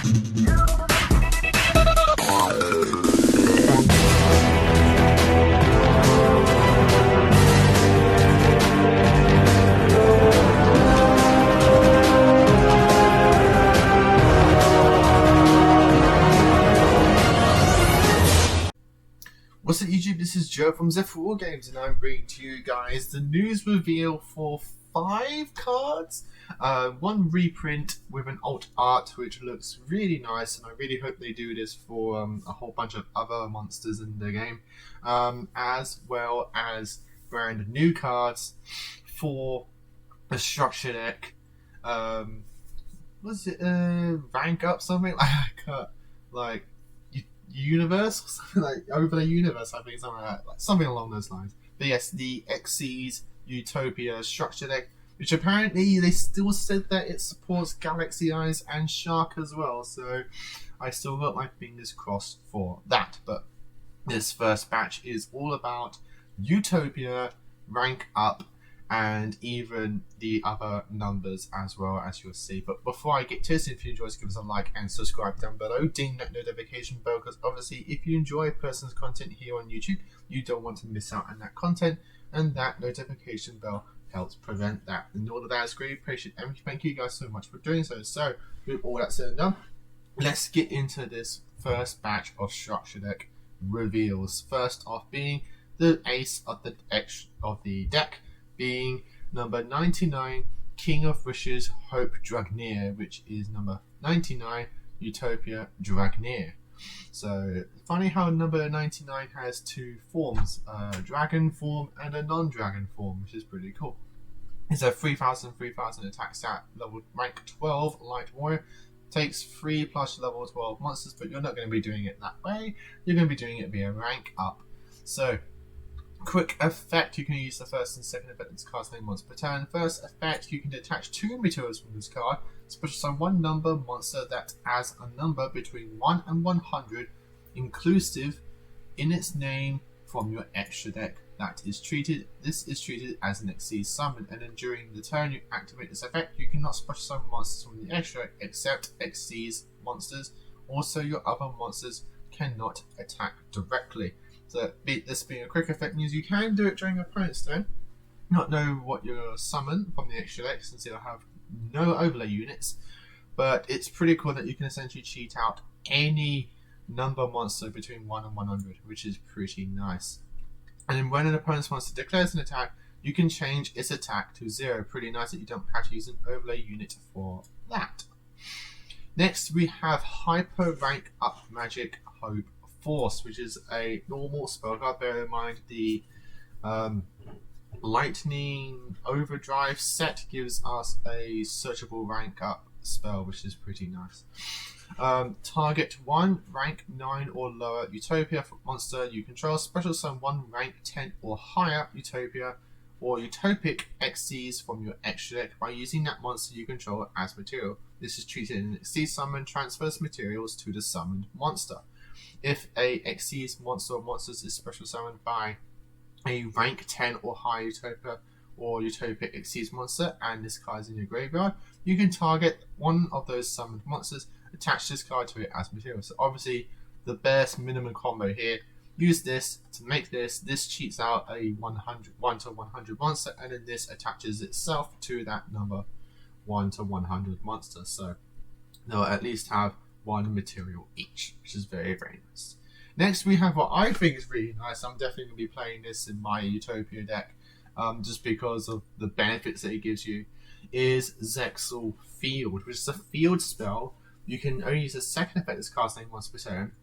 What's up YouTube, this is Joe from Zephyr Games and I'm bringing to you guys the news reveal for 5 cards. One reprint with an alt art which looks really nice, and I really hope they do this for a whole bunch of other monsters in the game, as well as brand new cards for a structure deck. Was it rank up something like universe or something, like over the universe, I think, something like that, something along those lines. But yes, the Xyz Utopia structure deck, which apparently they still said that it supports Galaxy Eyes and Shark as well, so I still got my fingers crossed for that. But this first batch is all about Utopia, rank up, and even the other numbers as well, as you'll see. But before I get to this, if you enjoy, give us a like and subscribe down below. Ding that notification bell, because obviously if you enjoy a person's content here on YouTube, you don't want to miss out on that content, and that notification bell helps prevent that. And all of that is great, appreciate it, and thank you guys so much for doing so. So with all that said and done, let's get into this first batch of structure deck reveals. First off being the ace of the deck, being number 99, King of Wishes, Hope Dragnir, which is number 99, Utopia Dragnir. So funny how number 99 has 2 forms, a dragon form and a non-dragon form, which is pretty cool. It's a 3000 attack stat, level rank 12 light warrior, takes 3 plus level 12 monsters, but you're not going to be doing it that way. You're going to be doing it via rank up. So quick effect, you can use the first and second effect of this card's name once per turn. First effect, you can detach 2 materials from this card. Special summon one number monster that has a number between 1 and 100 inclusive in its name from your extra deck. This is treated as an Xyz summon, and then during the turn you activate this effect, you cannot special summon monsters from the extra deck except Xyz monsters. Also, your other monsters cannot attack directly. So this being a quick effect means you can do it during your opponent's turn, not know what you're summoned from the extra deck since you'll have no overlay units, but it's pretty cool that you can essentially cheat out any number monster between 1 and 100, which is pretty nice. And then when an opponent's monster declares an attack, you can change its attack to 0. Pretty nice that you don't have to use an overlay unit for that. Next we have Hyper Rank Up Magic Hope Force, which is a normal spell card. Bear in mind the Lightning Overdrive set gives us a searchable rank up spell, which is pretty nice. Target 1 rank 9 or lower Utopia monster you control. Special summon 1 rank 10 or higher Utopia or Utopic Xyz from your extra deck by using that monster you control as material. This is treated as an Xyz summon, transfers materials to the summoned monster. If a Xyz monster or monsters is special summoned by a rank 10 or higher Utopia or Utopic Xyz monster and this card is in your graveyard, you can target one of those summoned monsters, attach this card to it as material. So obviously the best minimum combo here, use this to make this cheats out a 1 to 100 monster, and then this attaches itself to that number 1 to 100 monster. So they'll at least have 1 material each, which is very, very nice. Next we have what I think is really nice. I'm definitely going to be playing this in my Utopia deck, just because of the benefits that it gives you, is Zexal Field, which is a field spell. You can only use the second effect of this card's name once per turn.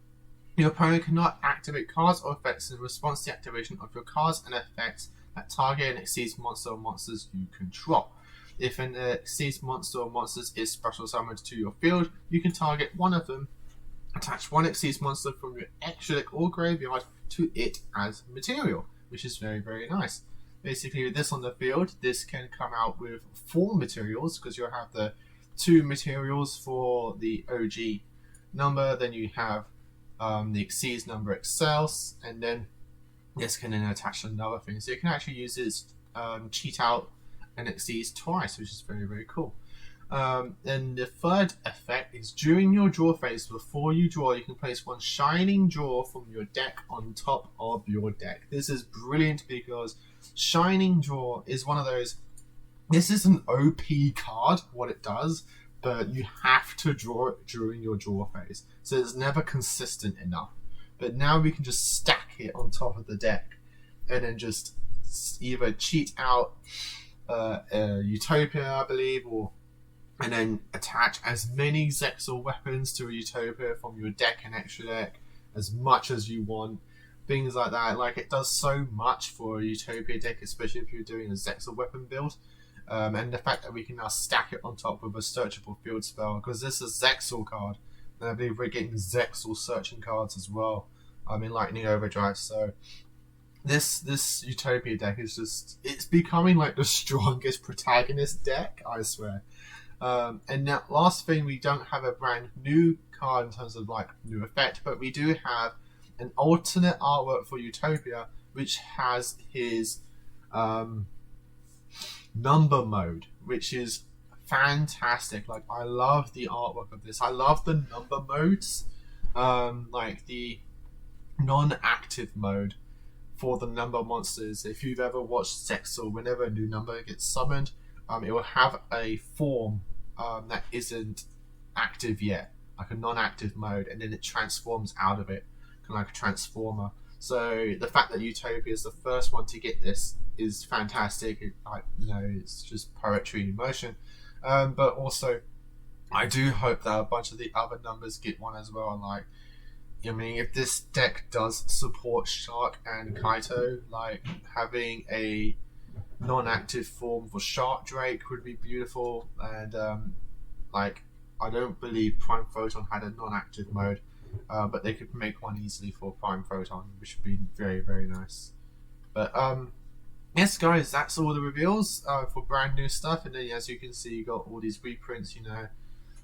Your opponent cannot activate cards or effects in response to the activation of your cards and effects that target an Xyz monster or monsters you control. If an Xyz monster or monsters is special summoned to your field, you can target one of them, attach 1 Xyz monster from your extra deck or graveyard to it as material, which is very, very nice. Basically with this on the field, this can come out with 4 materials, because you'll have the 2 materials for the OG number, then you have the Xyz number excels, and then this can then attach another thing. So you can actually use this cheat out an Xyz twice, which is very, very cool. And the third effect is during your draw phase, before you draw, you can place one shining draw from your deck on top of your deck. This is brilliant because shining draw is one of those. This is an OP card, what it does, but you have to draw it during your draw phase. So it's never consistent enough. But now we can just stack it on top of the deck and then just either cheat out Utopia, I believe, and then attach as many Zexal weapons to a Utopia from your deck and extra deck as much as you want. Things like that. Like, it does so much for a Utopia deck, especially if you're doing a Zexal weapon build. And the fact that we can now stack it on top of a searchable field spell, because this is a Zexal card, and I believe we're getting Zexal searching cards as well. In Lightning Overdrive. So this Utopia deck is it's becoming like the strongest protagonist deck, I swear. And now, last thing, we don't have a brand new card in terms of like new effect, but we do have an alternate artwork for Utopia, which has his number mode, which is fantastic. Like, I love the artwork of this. I love the number modes, like the non-active mode for the number monsters. If you've ever watched Zexal, whenever a new number gets summoned, it will have a form that isn't active yet, like a non-active mode, and then it transforms out of it, kind of like a transformer. So the fact that Utopia is the first one to get this is fantastic. It's just poetry in motion. But also, I do hope that a bunch of the other numbers get one as well. Like, if this deck does support Shark and Kaito, like, having a non-active form for Shark Drake would be beautiful. And I don't believe Prime Photon had a non-active mode, but they could make one easily for Prime Photon, which would be very, very nice. But yes, guys, that's all the reveals for brand new stuff. And then, as you can see, you got all these reprints.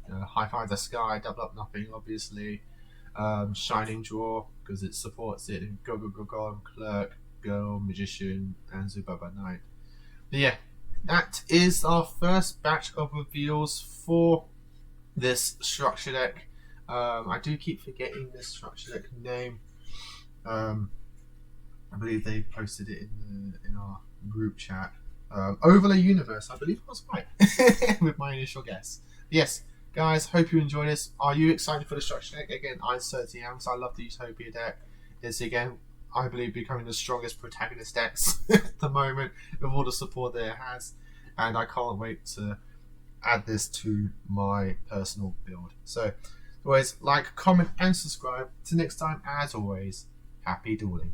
High Five the Sky, Double Up Nothing, obviously. Shining Draw, because it supports it, and Go Go Go Go, Clerk, Girl, Magician, and Zubaba Knight. But yeah, that is our first batch of reveals for this structure deck. I do keep forgetting this structure deck name. I believe they posted it in our group chat. Overlay Universe, I believe I was right with my initial guess. But yes, guys, hope you enjoyed this. Are you excited for the structure deck? Again, I certainly am, so I love the Utopia deck. It's, again, I believe, becoming the strongest protagonist decks at the moment, with all the support that it has. And I can't wait to add this to my personal build. So, always like, comment, and subscribe. Till next time, as always, happy dueling.